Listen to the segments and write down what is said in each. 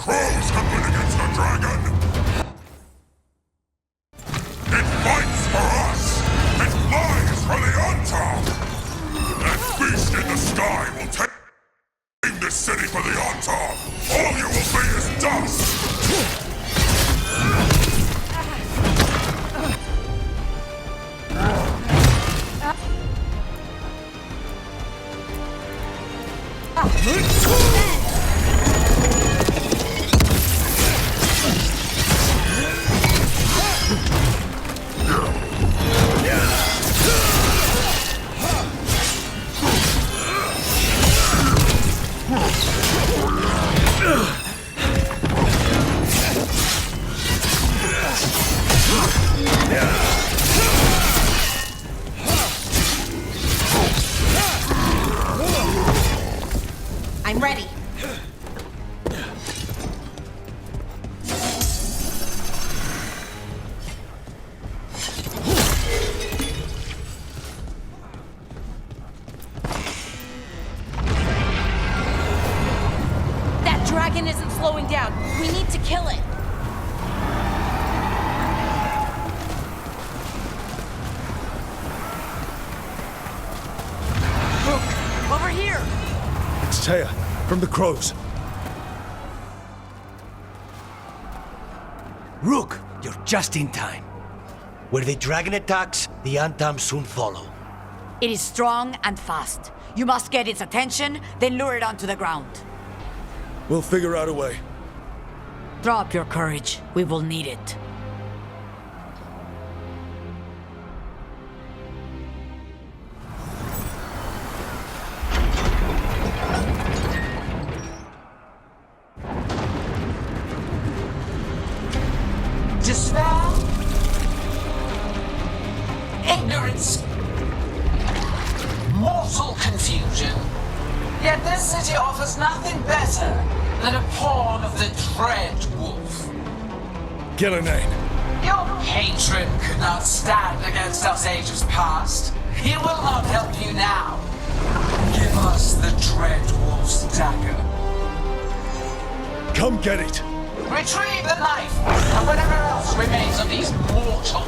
Crows have been against the dragon! It fights for us! It flies for the Ontop! That beast in the sky will take this city for the Ontop! All you will be is dust! I'm ready. That dragon isn't slowing down. We need to kill it. Look, over here. It's Taya, from the Crows. Rook, you're just in time. Where the dragon attacks, the Antam soon follow. It is strong and fast. You must get its attention, then lure it onto the ground. We'll figure out a way. Drop your courage. We will need it. Despair, ignorance, mortal confusion. Yet this city offers nothing better than a pawn of the Dread Wolf. Gillenane. Your patron could not stand against us ages past. He will not help you now. Give us the Dread Wolf's dagger. Come get it. Retrieve the knife and whatever else remains of these mortals.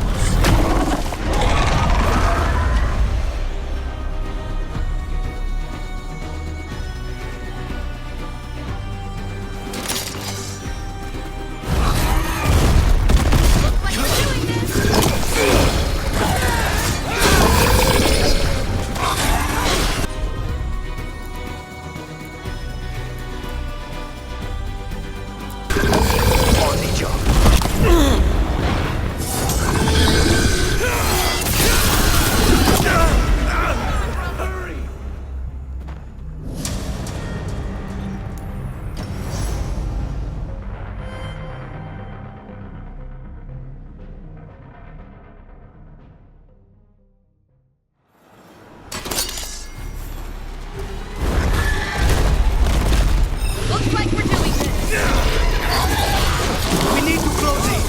Looks like we're doing this. We need to close it!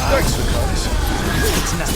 Thanks for guys. It's not.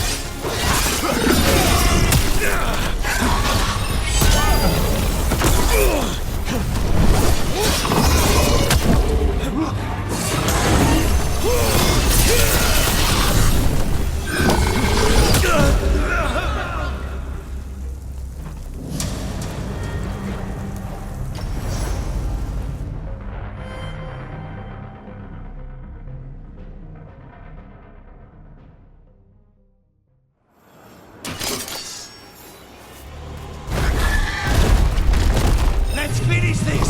Let's finish this!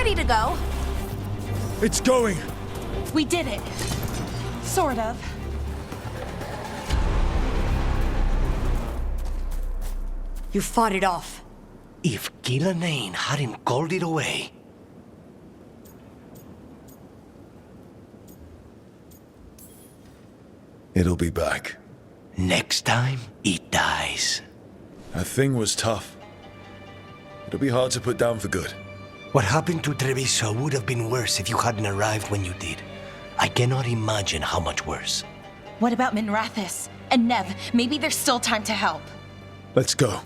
ready to go. It's going! We did it. Sort of. You fought it off. If Ghilanane hadn't called it away... It'll be back. Next time, it dies. That thing was tough. It'll be hard to put down for good. What happened to Treviso would have been worse if you hadn't arrived when you did. I cannot imagine how much worse. What about Minrathis? And Nev? Maybe there's still time to help. Let's go.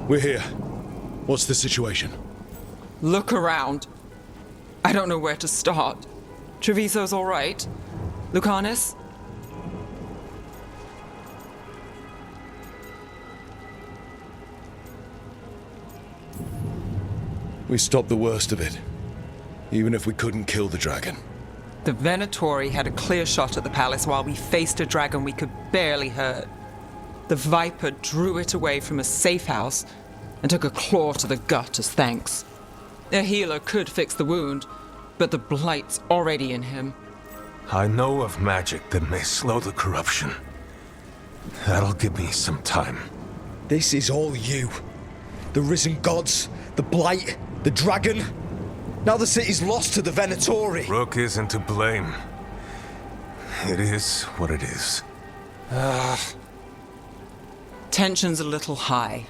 We're here. What's the situation? Look around. I don't know where to start. Treviso's all right. Lucanus? We stopped the worst of it. Even if we couldn't kill the dragon. The Venatori had a clear shot at the palace while we faced a dragon we could barely hurt. The Viper drew it away from a safe house and took a claw to the gut as thanks. A healer could fix the wound, but the blight's already in him. I know of magic that may slow the corruption. That'll give me some time. This is all you. The risen gods, the blight, the dragon. Now the city's lost to the Venatori. Rook isn't to blame. It is what it is. Tension's a little high.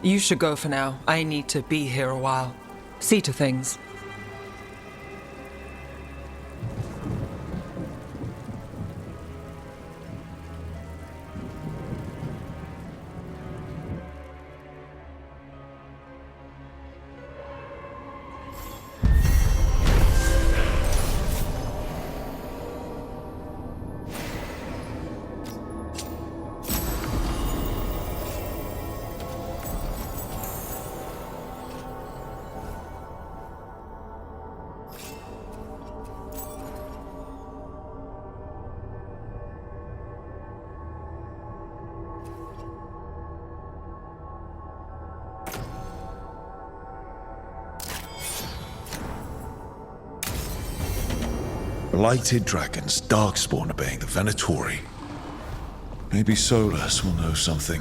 You should go for now. I need to be here a while. See to things. Blighted dragons, darkspawn obeying the Venatori. Maybe Solus will know something.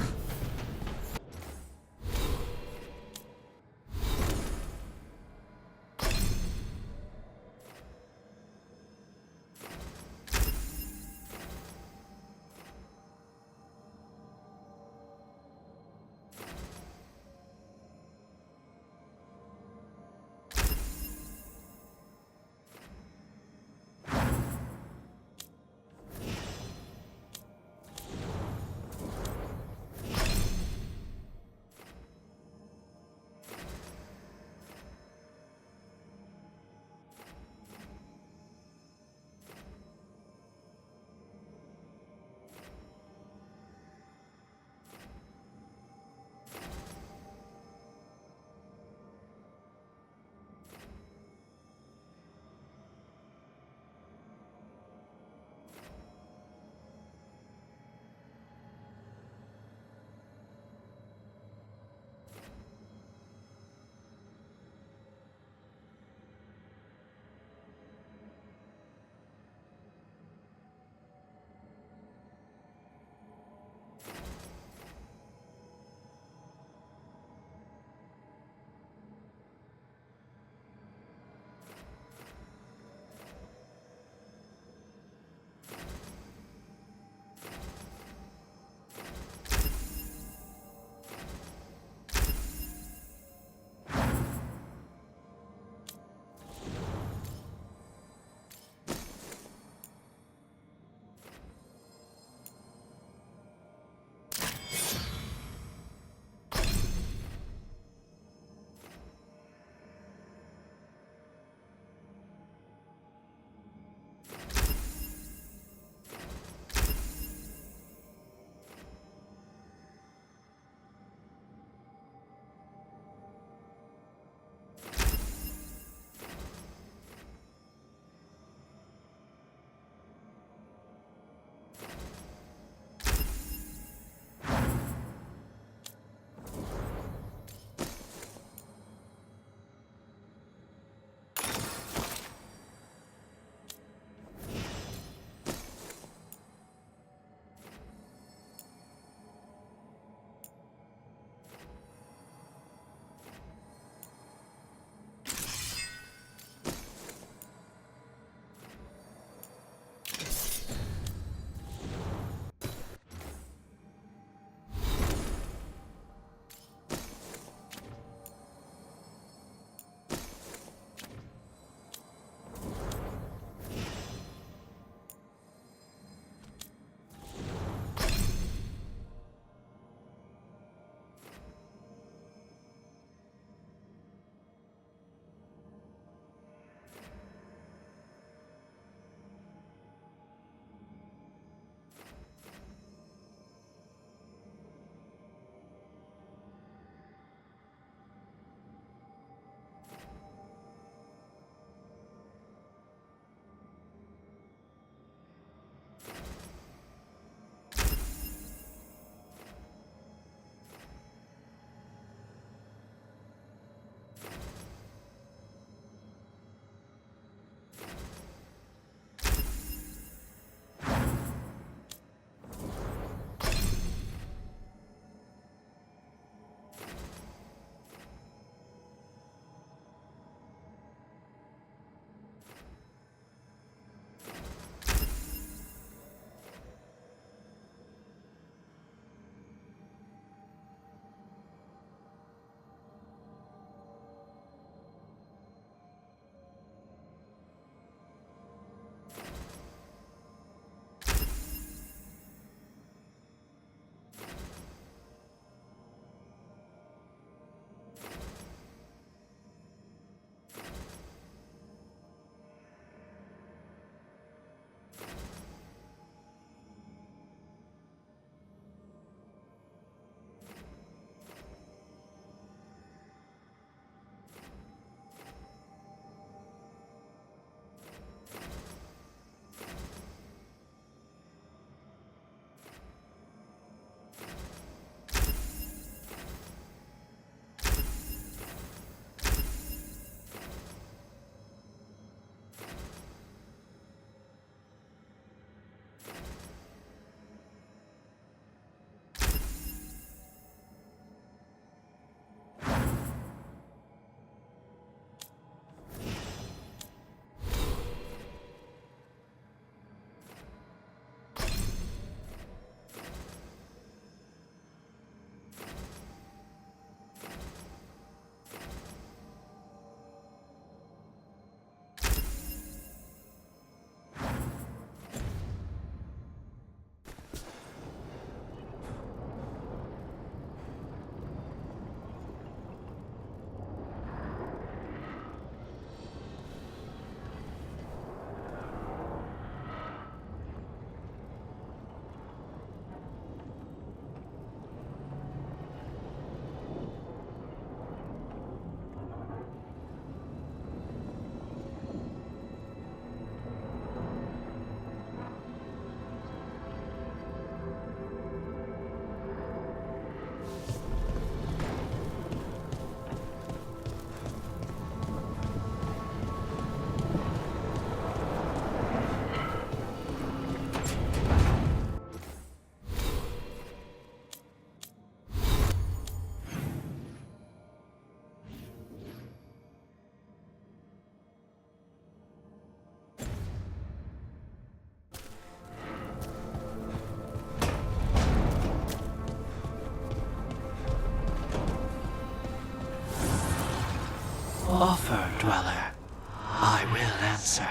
offer, Dweller, I will answer.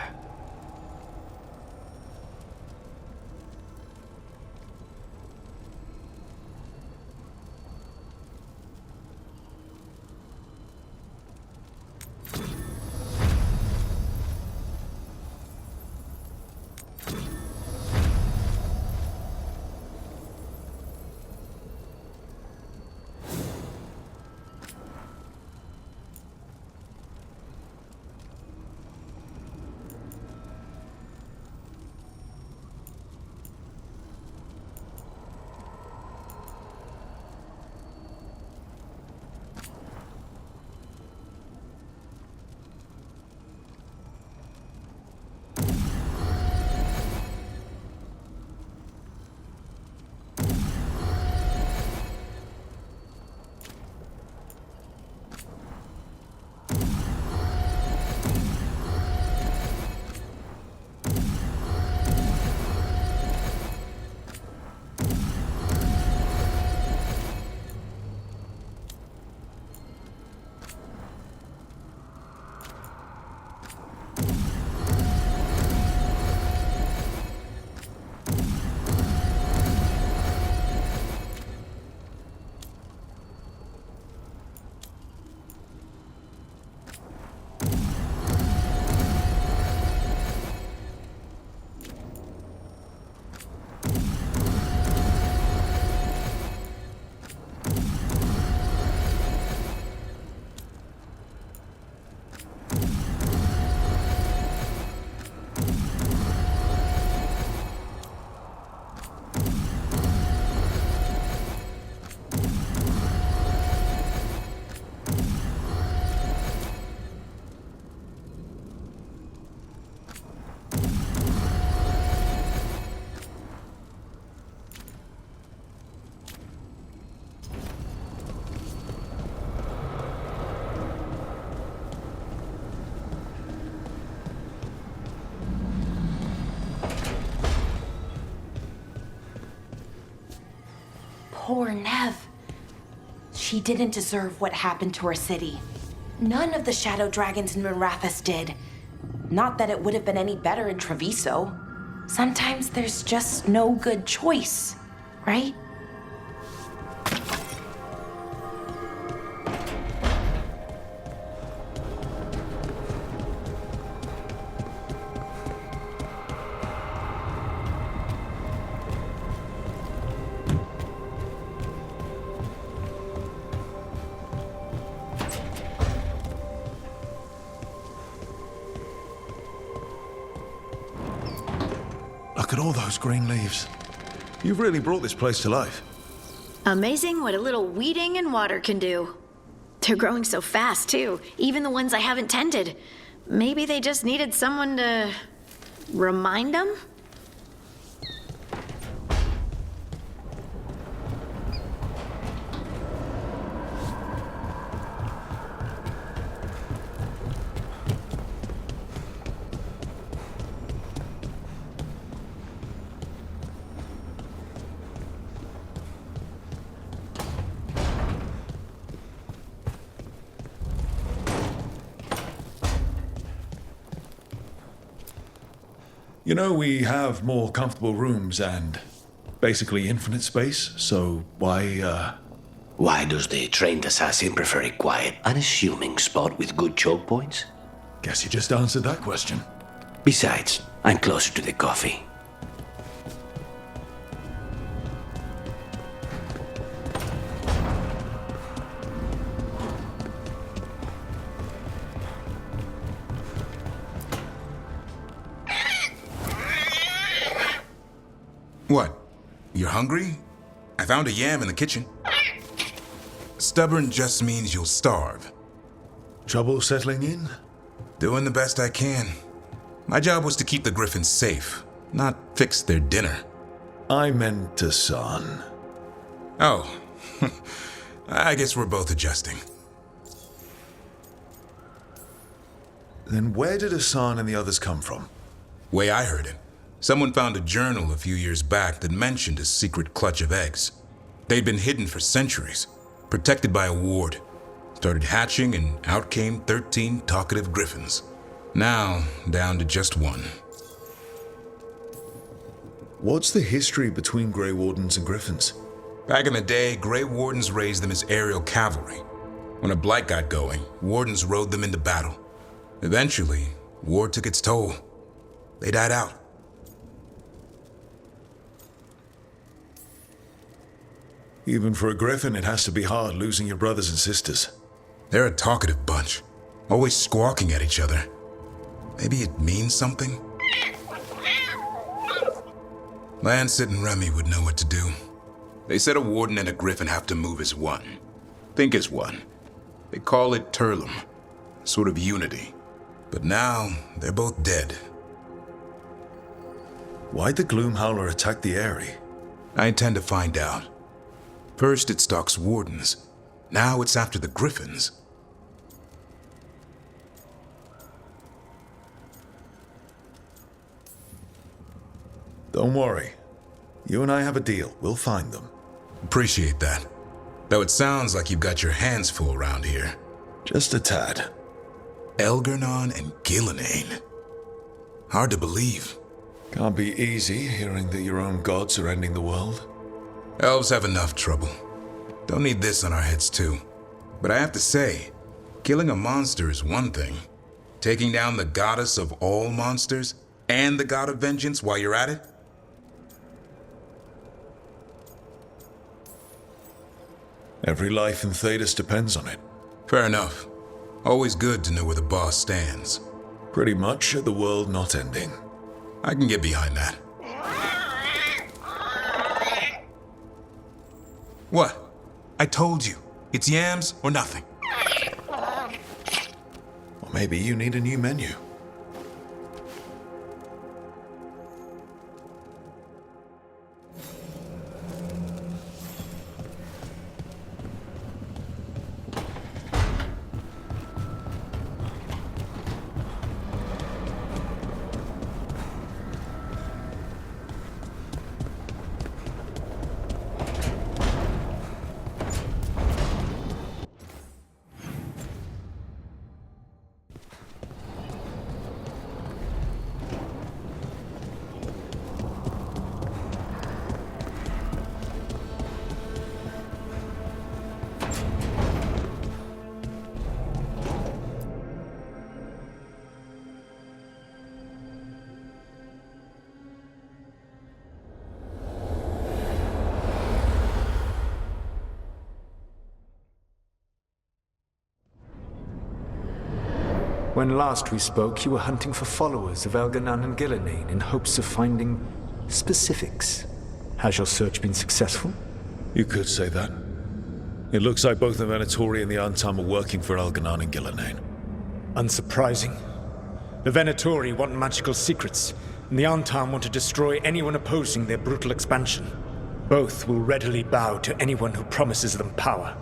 Poor Nev. She didn't deserve what happened to her city. None of the Shadow Dragons in Mirathas did. Not that it would have been any better in Treviso. Sometimes there's just no good choice, right? Look at all those green leaves. You've really brought this place to life. Amazing what a little weeding and water can do. They're growing so fast, too, even the ones I haven't tended. Maybe they just needed someone to remind them? You know, we have more comfortable rooms and basically infinite space, so why Does the trained assassin prefer a quiet, unassuming spot with good choke points? Guess you just answered that question. Besides, I'm closer to the coffee. What? You're hungry? I found a yam in the kitchen. Stubborn just means you'll starve. Trouble settling in? Doing the best I can. My job was to keep the Griffins safe, not fix their dinner. I meant Hassan. Oh, I guess we're both adjusting. Then where did Hassan and the others come from? Way I heard it, someone found a journal a few years back that mentioned a secret clutch of eggs. They'd been hidden for centuries, protected by a ward. Started hatching, and out came 13 talkative griffins. Now, down to just one. What's the history between Grey Wardens and Griffins? Back in the day, Grey Wardens raised them as aerial cavalry. When a blight got going, Wardens rode them into battle. Eventually, war took its toll. They died out. Even for a Griffin, it has to be hard losing your brothers and sisters. They're a talkative bunch, always squawking at each other. Maybe it means something? Lancet and Remy would know what to do. They said a Warden and a Griffin have to move as one. Think as one. They call it Turlum, sort of unity. But now, they're both dead. Why'd the Gloomhowler attack the Eyrie? I intend to find out. First it stalks Wardens. Now it's after the Griffins. Don't worry. You and I have a deal. We'll find them. Appreciate that. Though it sounds like you've got your hands full around here. Just a tad. Elgar'nan and Gillenane. Hard to believe. Can't be easy hearing that your own gods are ending the world. Elves have enough trouble. Don't need this on our heads too. But I have to say, killing a monster is one thing. Taking down the goddess of all monsters and the god of vengeance while you're at it? Every life in Thedas depends on it. Fair enough. Always good to know where the boss stands. Pretty much at the world not ending. I can get behind that. What? I told you. It's yams or nothing. Or maybe you need a new menu. When last we spoke, you were hunting for followers of Elgar'nan and Gillenane in hopes of finding specifics. Has your search been successful? You could say that. It looks like both the Venatori and the Antam are working for Elgar'nan and Gillenane. Unsurprising. The Venatori want magical secrets, and the Antam want to destroy anyone opposing their brutal expansion. Both will readily bow to anyone who promises them power.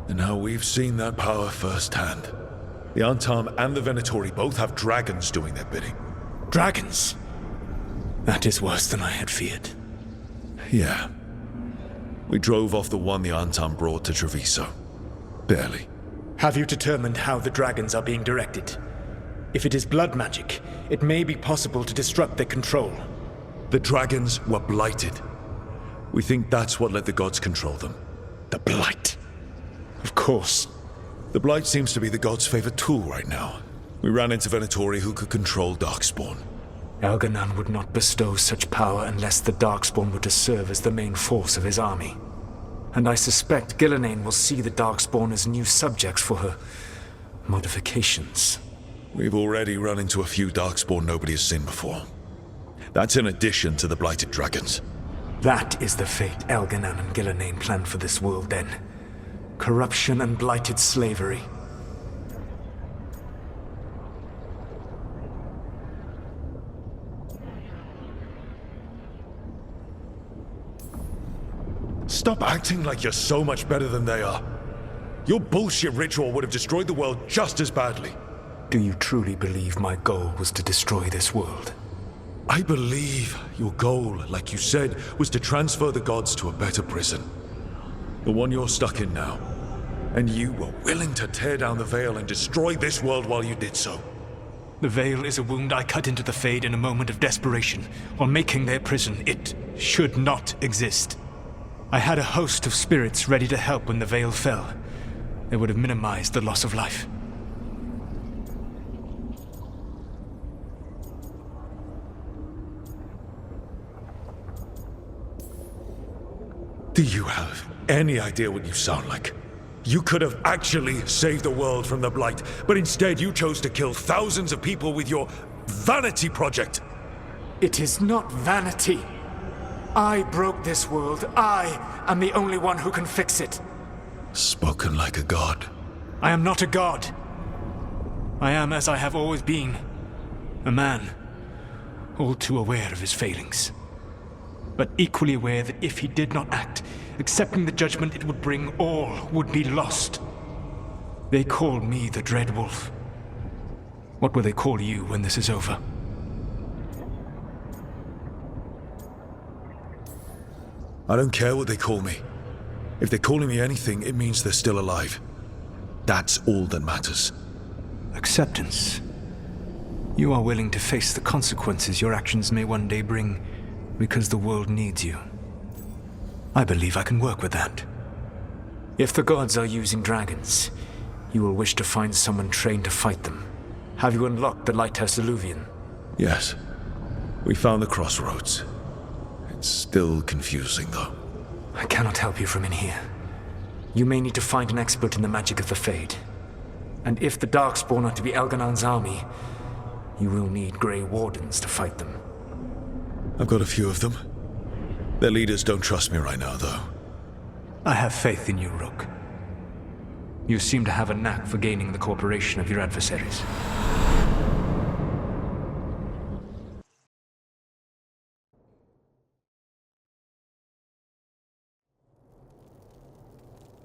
And now we've seen that power firsthand. The Antam and the Venatori both have dragons doing their bidding. Dragons? That is worse than I had feared. Yeah. We drove off the one the Antam brought to Treviso. Barely. Have you determined how the dragons are being directed? If it is blood magic, it may be possible to disrupt their control. The dragons were blighted. We think that's what let the gods control them. The blight. Of course. The blight seems to be the god's favorite tool right now. We ran into Venatori who could control Darkspawn. Elgar'nan would not bestow such power unless the Darkspawn were to serve as the main force of his army. And I suspect Gillenane will see the Darkspawn as new subjects for her modifications. We've already run into a few Darkspawn nobody has seen before. That's in addition to the blighted dragons. That is the fate Elgar'nan and Gillenane planned for this world then. Corruption and blighted slavery. Stop acting like you're so much better than they are. Your bullshit ritual would have destroyed the world just as badly. Do you truly believe my goal was to destroy this world? I believe your goal, like you said, was to transfer the gods to a better prison. The one you're stuck in now. And you were willing to tear down the veil and destroy this world while you did so. The veil is a wound I cut into the Fade in a moment of desperation, while making their prison. It should not exist. I had a host of spirits ready to help when the veil fell. They would have minimized the loss of life. Do you have any idea what you sound like? You could have actually saved the world from the Blight, but instead you chose to kill thousands of people with your vanity project. It is not vanity. I broke this world. I am the only one who can fix it. Spoken like a god. I am not a god. I am as I have always been. A man. All too aware of his failings. But equally aware that if he did not act, accepting the judgment it would bring, all would be lost. They call me the Dread Wolf. What will they call you when this is over? I don't care what they call me. If they're calling me anything, it means they're still alive. That's all that matters. Acceptance. You are willing to face the consequences your actions may one day bring because the world needs you. I believe I can work with that. If the gods are using dragons, you will wish to find someone trained to fight them. Have you unlocked the Lighthouse Illuvian? Yes. We found the crossroads. It's still confusing, though. I cannot help you from in here. You may need to find an expert in the magic of the Fade. And if the Darkspawn are to be Elganon's army, you will need Grey Wardens to fight them. I've got a few of them. Their leaders don't trust me right now, though. I have faith in you, Rook. You seem to have a knack for gaining the cooperation of your adversaries.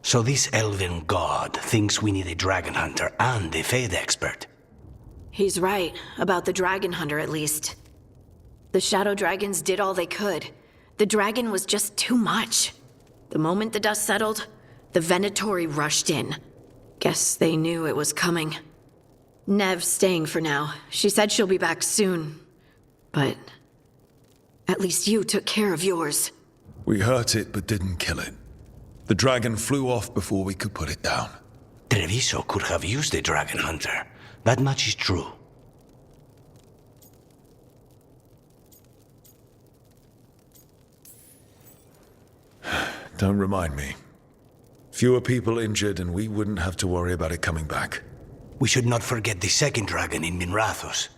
So this elven god thinks we need a dragon hunter and a Fade expert. He's right, about the dragon hunter at least. The Shadow Dragons did all they could. The dragon was just too much. The moment the dust settled, the Venatori rushed in. Guess they knew it was coming. Nev's staying for now. She said she'll be back soon. But at least you took care of yours. We hurt it, but didn't kill it. The dragon flew off before we could put it down. Treviso could have used a dragon hunter. That much is true. Don't remind me. Fewer people injured and we wouldn't have to worry about it coming back. We should not forget the second dragon in Minrathos.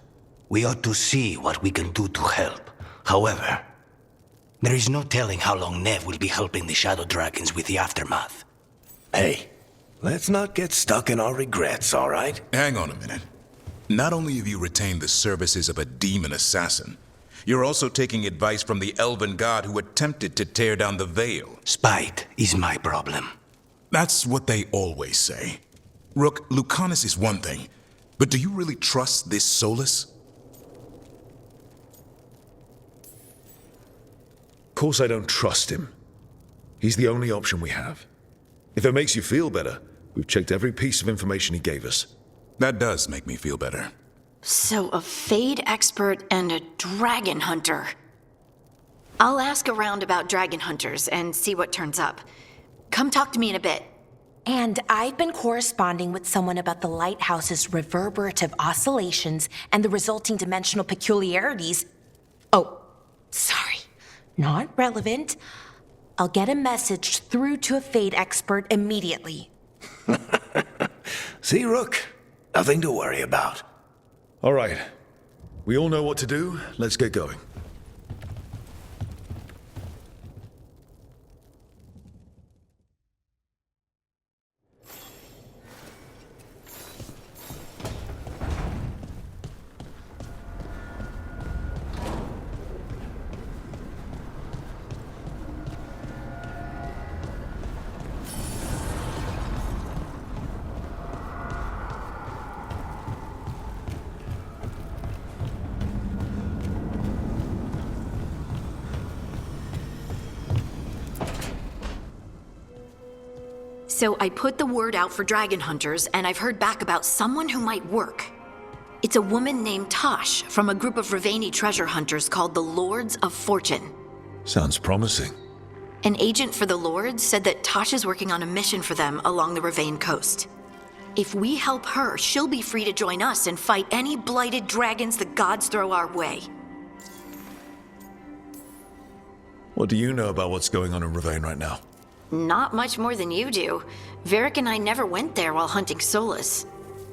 We ought to see what we can do to help. However, there is no telling how long Nev will be helping the Shadow Dragons with the aftermath. Hey, let's not get stuck in our regrets, all right? Hang on a minute. Not only have you retained the services of a demon assassin, you're also taking advice from the elven god who attempted to tear down the veil. Spite is my problem. That's what they always say. Rook, Lucanus is one thing, but do you really trust this Solus? Of course I don't trust him. He's the only option we have. If it makes you feel better, we've checked every piece of information he gave us. That does make me feel better. So a Fade expert and a dragon hunter. I'll ask around about dragon hunters and see what turns up. Come talk to me in a bit. And I've been corresponding with someone about the lighthouse's reverberative oscillations and the resulting dimensional peculiarities. Oh, sorry. Not relevant. I'll get a message through to a Fade expert immediately. See, Rook? Nothing to worry about. All right. We all know what to do. Let's get going. So I put the word out for dragon hunters, and I've heard back about someone who might work. It's a woman named Tosh from a group of Rivaini treasure hunters called the Lords of Fortune. Sounds promising. An agent for the Lords said that Tosh is working on a mission for them along the Rivain coast. If we help her, she'll be free to join us and fight any blighted dragons the gods throw our way. What do you know about what's going on in Rivain right now? Not much more than you do. Varric and I never went there while hunting Solus.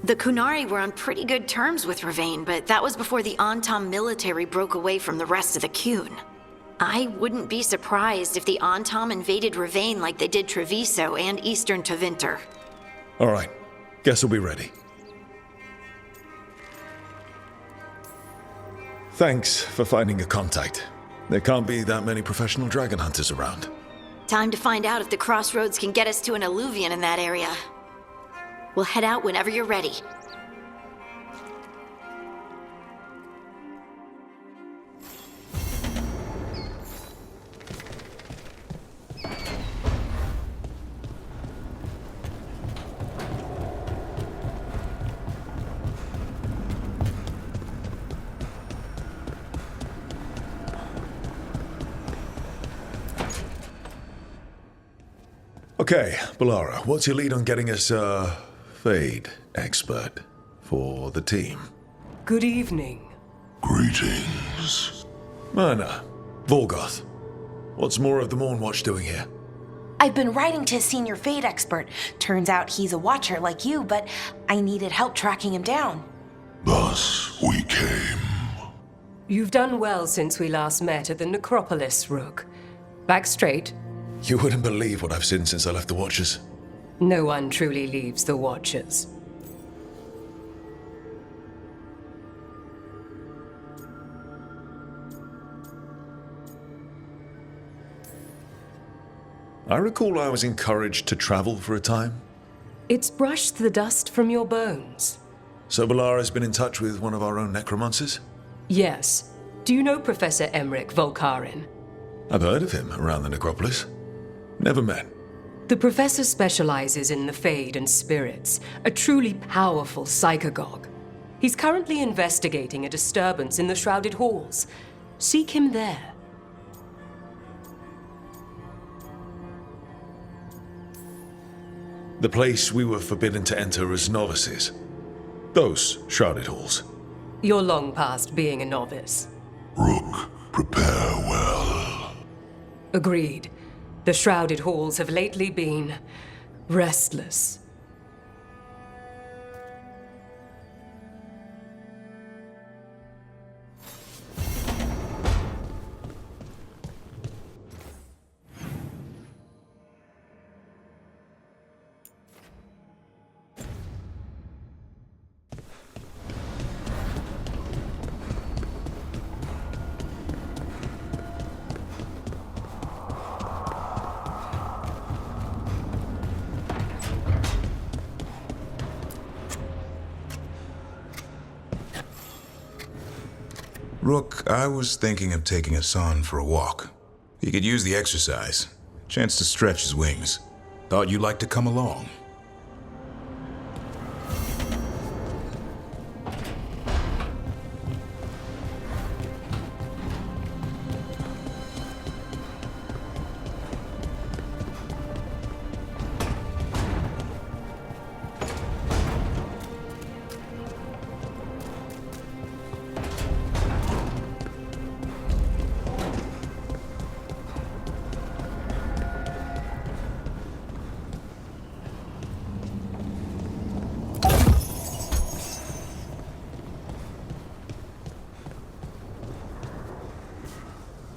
The Kunari were on pretty good terms with Rivain, but that was before the Antam military broke away from the rest of the Qun. I wouldn't be surprised if the Antam invaded Rivain like they did Treviso and Eastern Tevinter. All right. Guess we'll be ready. Thanks for finding a contact. There can't be that many professional dragon hunters around. Time to find out if the crossroads can get us to an alluvion in that area. We'll head out whenever you're ready. Okay, Balara, what's your lead on getting us a Fade expert for the team? Good evening. Greetings. Myrna, Volgoth, what's more of the Mornwatch doing here? I've been writing to a senior Fade expert. Turns out he's a watcher like you, but I needed help tracking him down. Thus we came. You've done well since we last met at the Necropolis, Rook. Back straight. You wouldn't believe what I've seen since I left the Watchers. No one truly leaves the Watchers. I recall I was encouraged to travel for a time. It's brushed the dust from your bones. So Balara's been in touch with one of our own necromancers? Yes. Do you know Professor Emric Volkarin? I've heard of him around the Necropolis. Never met. The professor specializes in the Fade and spirits, a truly powerful psychagogue. He's currently investigating a disturbance in the Shrouded Halls. Seek him there. The place we were forbidden to enter as novices. Those Shrouded Halls. You're long past being a novice. Rook, prepare well. Agreed. The Shrouded Halls have lately been restless. Rook, I was thinking of taking Hassan for a walk. He could use the exercise. Chance to stretch his wings. Thought you'd like to come along.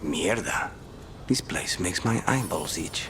Mierda. This place makes my eyeballs itch.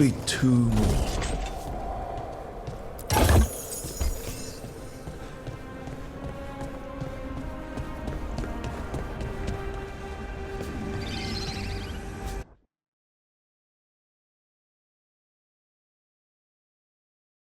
be two more.